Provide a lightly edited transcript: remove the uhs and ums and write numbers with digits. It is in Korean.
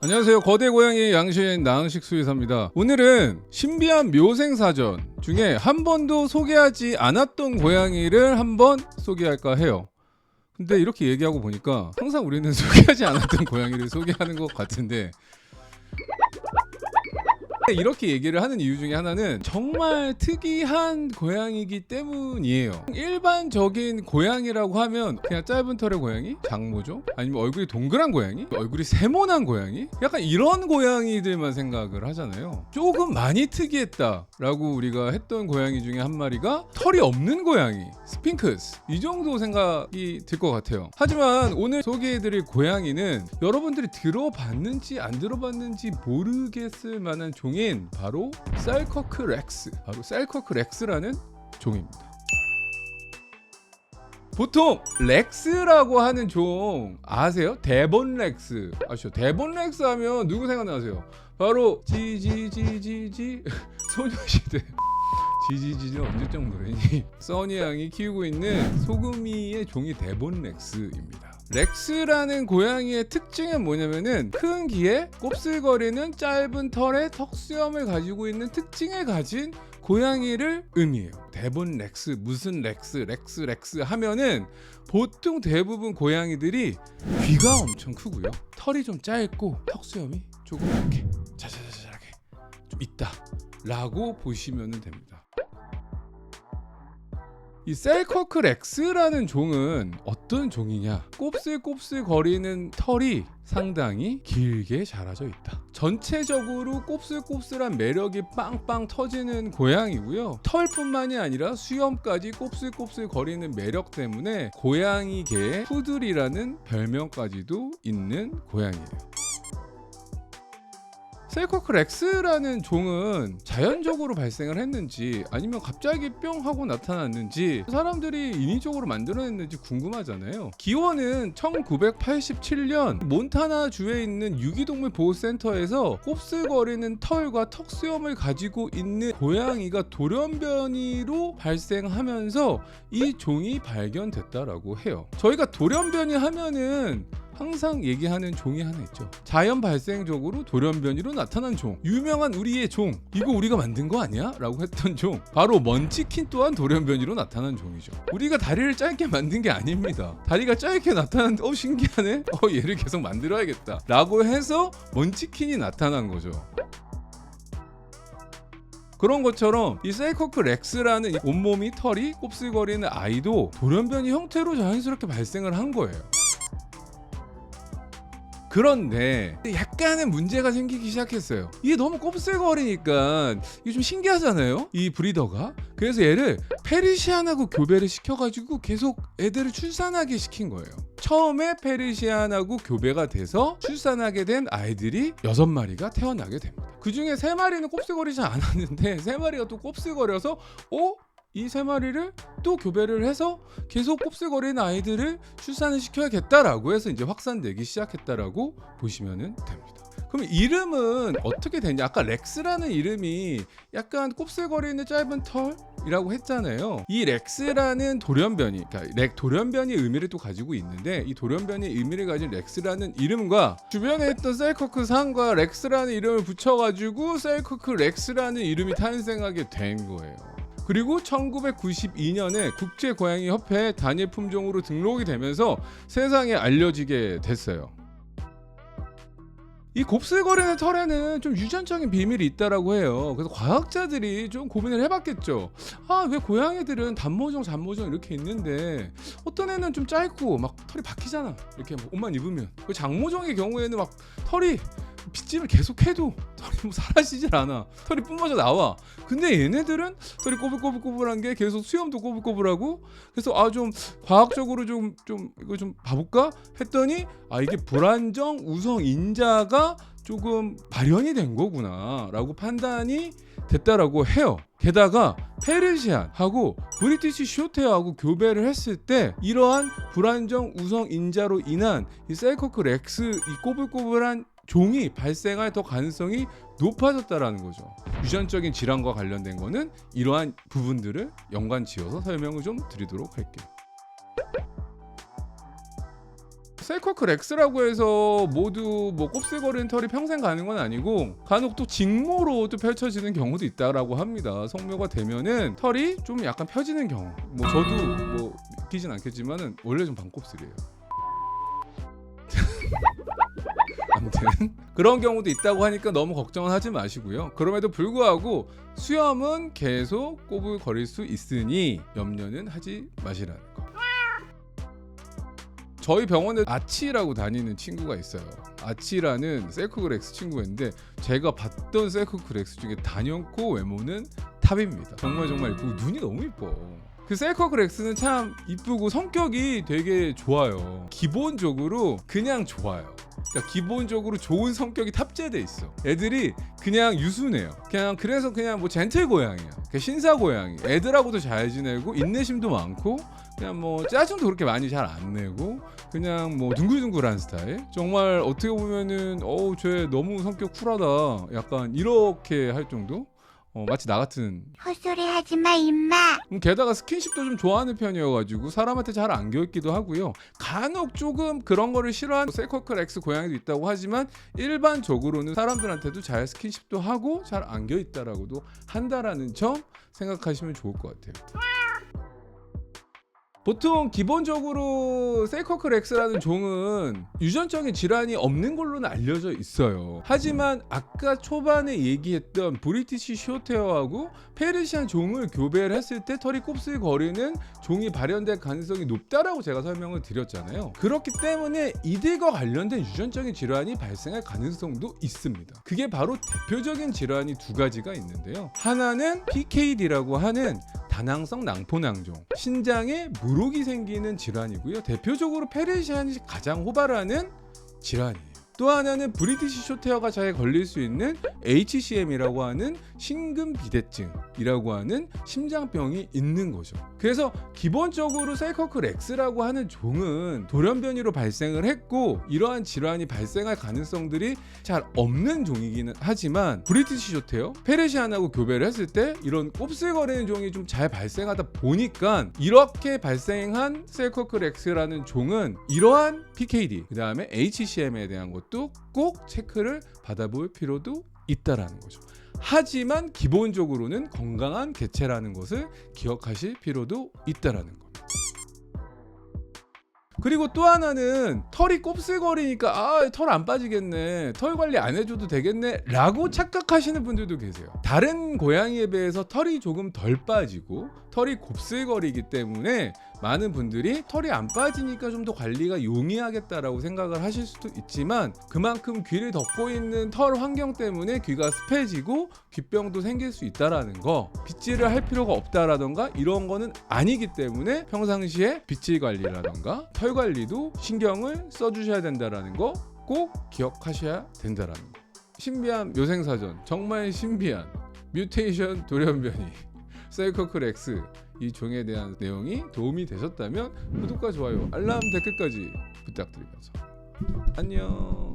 안녕하세요. 거대 고양이 양신 나흥식 수의사입니다. 오늘은 신비한 묘생사전 중에 한 번도 소개하지 않았던 고양이를 한번 소개할까 해요. 근데 이렇게 얘기하고 보니까 항상 우리는 소개하지 않았던 고양이를 소개하는 것 같은데, 이렇게 얘기를 하는 이유 중에 하나는 정말 특이한 고양이기 때문이에요. 일반적인 고양이라고 하면 그냥 짧은 털의 고양이? 장모종? 아니면 얼굴이 동그란 고양이? 얼굴이 세모난 고양이? 약간 이런 고양이들만 생각을 하잖아요. 조금 많이 특이했다라고 우리가 했던 고양이 중에 한 마리가 털이 없는 고양이, 스핑크스. 이 정도 생각이 들 것 같아요. 하지만 오늘 소개해드릴 고양이는 여러분들이 들어봤는지 안 들어봤는지 모르겠을 만한 종이 바로 셀커크 렉스, 바로 셀커크 렉스라는 종입니다. 보통 렉스라고 하는 종 아세요? 데본 렉스 아시죠? 데본 렉스 하면 누구 생각나세요? 바로 지지지지지 소녀시대. 지지지는 언제적 노래니? 써니 양이 키우고 있는 소금이의 종이 데본 렉스입니다. 렉스라는 고양이의 특징은 뭐냐면은 큰 귀에 곱슬거리는 짧은 털에 턱수염을 가지고 있는 특징을 가진 고양이를 의미해요. 데본 렉스, 무슨 렉스 하면은 보통 대부분 고양이들이 귀가 엄청 크고요, 털이 좀 짧고 턱수염이 조금 이렇게 자자자자하게 좀 있다 라고 보시면 됩니다. 이 셀커크 렉스라는 종은 어떤 종이냐? 곱슬곱슬 거리는 털이 상당히 길게 자라져 있다. 전체적으로 곱슬곱슬한 매력이 빵빵 터지는 고양이고요. 털뿐만이 아니라 수염까지 곱슬곱슬 거리는 매력 때문에 고양이계의 푸들이라는 별명까지도 있는 고양이에요. 셀커크 렉스라는 종은 자연적으로 발생을 했는지 아니면 갑자기 뿅 하고 나타났는지 사람들이 인위적으로 만들어냈는지 궁금하잖아요. 기원은 1987년 몬타나 주에 있는 유기동물 보호센터에서 곱슬거리는 털과 턱수염을 가지고 있는 고양이가 돌연변이로 발생하면서 이 종이 발견됐다라고 해요. 저희가 돌연변이 하면은 항상 얘기하는 종이 하나 있죠. 자연 발생적으로 돌연변이로 나타난 종. 유명한 우리의 종. 이거 우리가 만든 거 아니야? 라고 했던 종. 바로 먼치킨 또한 돌연변이로 나타난 종이죠. 우리가 다리를 짧게 만든 게 아닙니다. 다리가 짧게 나타났는데 신기하네? 얘를 계속 만들어야겠다 라고 해서 먼치킨이 나타난 거죠. 그런 것처럼 이 셀커크 렉스라는 온몸이 털이 곱슬거리는 아이도 돌연변이 형태로 자연스럽게 발생을 한 거예요. 그런데 약간의 문제가 생기기 시작했어요. 이게 너무 곱슬거리니까 이게 좀 신기하잖아요, 이 브리더가. 그래서 얘를 페르시안하고 교배를 시켜가지고 계속 애들을 출산하게 시킨 거예요. 처음에 페르시안하고 교배가 돼서 출산하게 된 아이들이 6마리가 태어나게 됩니다. 그 중에 3마리는 곱슬거리지 않았는데 3마리가 또 곱슬거려서 이 3마리를 또 교배를 해서 계속 곱슬거리는 아이들을 출산을 시켜야겠다라고 해서 이제 확산되기 시작했다라고 보시면 됩니다. 그럼 이름은 어떻게 되냐? 아까 렉스라는 이름이 약간 곱슬거리는 짧은 털이라고 했잖아요. 이 렉스라는 돌연변이, 그러니까 돌연변이 의미를 또 가지고 있는데, 이 돌연변이 의미를 가진 렉스라는 이름과 주변에 있던 셀커크 상과 렉스라는 이름을 붙여가지고 셀커크 렉스라는 이름이 탄생하게 된 거예요. 그리고 1992년에 국제고양이협회 단일 품종으로 등록이 되면서 세상에 알려지게 됐어요. 이 곱슬거리는 털에는 좀 유전적인 비밀이 있다라고 해요. 그래서 과학자들이 좀 고민을 해봤겠죠. 왜 고양이들은 단모종, 잔모종 이렇게 있는데 어떤 애는 좀 짧고 막 털이 박히잖아, 이렇게 옷만 입으면. 장모종의 경우에는 막 털이 빗질을 계속해도 털이 사라지질 않아. 털이 뿜어져 나와. 근데 얘네들은 털이 꼬불꼬불꼬불한 게 계속 수염도 꼬불꼬불하고, 그래서 좀 과학적으로 좀 이거 좀 봐볼까 했더니 이게 불안정 우성 인자가 조금 발현이 된 거구나 라고 판단이 됐다라고 해요. 게다가 페르시안하고 브리티시 숏헤어하고 교배를 했을 때 이러한 불안정 우성 인자로 인한 이 셀커크 렉스, 이 꼬불꼬불한 종이 발생할 더 가능성이 높아졌다라는 거죠. 유전적인 질환과 관련된 거는 이러한 부분들을 연관 지어서 설명을 좀 드리도록 할게요. 세이커클 X라고 해서 모두 뭐 곱슬거리는 털이 평생 가는 건 아니고 간혹 또 직모로 또 펼쳐지는 경우도 있다라고 합니다. 성묘가 되면은 털이 좀 약간 펴지는 경우. 뭐 저도 뭐 믿기진 않겠지만은 원래 좀 반곱슬이에요. 아무튼 그런 경우도 있다고 하니까 너무 걱정은 하지 마시고요. 그럼에도 불구하고 수염은 계속 꼬불거릴 수 있으니 염려는 하지 마시라는 거. 저희 병원에 아치라고 다니는 친구가 있어요. 아치라는 세이커클 X 친구가 있는데 제가 봤던 세이커클 X 중에 단연코 외모는 탑입니다. 정말 이쁘고 눈이 너무 이뻐. 그 세이커클 X는 참 이쁘고 성격이 되게 좋아요. 기본적으로 그냥 좋아요. 그러니까 기본적으로 좋은 성격이 탑재돼 있어. 애들이 그냥 유순해요. 그래서 그냥 뭐 젠틀 고양이야. 신사 고양이. 애들하고도 잘 지내고 인내심도 많고 그냥 뭐 짜증도 그렇게 많이 잘 안 내고 그냥 뭐 둥글둥글한 스타일. 정말 어떻게 보면은 쟤 너무 성격 쿨하다. 약간 이렇게 할 정도. 마치 나 같은 헛소리 하지마 임마. 게다가 스킨십도 좀 좋아하는 편이어가지고 사람한테 잘 안겨있기도 하고요. 간혹 조금 그런 거를 싫어하는 세이커클 X 고양이도 있다고 하지만 일반적으로는 사람들한테도 잘 스킨십도 하고 잘 안겨있다라고도 한다라는 점 생각하시면 좋을 것 같아요. 보통 기본적으로 세이커클 X라는 종은 유전적인 질환이 없는 걸로는 알려져 있어요. 하지만 아까 초반에 얘기했던 브리티시 숏헤어하고 페르시안 종을 교배를 했을 때 털이 곱슬거리는 종이 발현될 가능성이 높다라고 제가 설명을 드렸잖아요. 그렇기 때문에 이들과 관련된 유전적인 질환이 발생할 가능성도 있습니다. 그게 바로 대표적인 질환이 두 가지가 있는데요. 하나는 PKD라고 하는 다낭성 낭포낭종, 신장에 물혹이 생기는 질환이고요. 대표적으로 페르시안이 가장 호발하는 질환이에요. 또 하나는 브리티시 숏헤어가 잘 걸릴 수 있는 HCM이라고 하는 심근비대증이라고 하는 심장병이 있는 거죠. 그래서 기본적으로 세이커클 X라고 하는 종은 돌연변이로 발생을 했고 이러한 질환이 발생할 가능성들이 잘 없는 종이기는 하지만 브리티시 숏헤어, 페르시안하고 교배를 했을 때 이런 곱슬거리는 종이 좀 잘 발생하다 보니까 이렇게 발생한 세이커클 X라는 종은 이러한 PKD, 그 다음에 HCM에 대한 것도 꼭 체크를 받아볼 필요도 있다라는 거죠. 하지만 기본적으로는 건강한 개체라는 것을 기억하실 필요도 있다라는 겁니다. 그리고 또 하나는 털이 곱슬거리니까 털 안 빠지겠네, 털 관리 안 해줘도 되겠네 라고 착각하시는 분들도 계세요. 다른 고양이에 비해서 털이 조금 덜 빠지고 털이 곱슬거리기 때문에 많은 분들이 털이 안 빠지니까 좀 더 관리가 용이하겠다라고 생각을 하실 수도 있지만 그만큼 귀를 덮고 있는 털 환경 때문에 귀가 습해지고 귀병도 생길 수 있다라는 거, 빗질을 할 필요가 없다라던가 이런 거는 아니기 때문에 평상시에 빗질 관리라던가 털 관리도 신경을 써주셔야 된다라는 거 꼭 기억하셔야 된다라는 거. 신비한 묘생사전, 정말 신비한 뮤테이션 돌연변이 세이커클 X 이 종에 대한 내용이 도움이 되셨다면 구독과 좋아요, 알람, 댓글까지 부탁드리면서 안녕.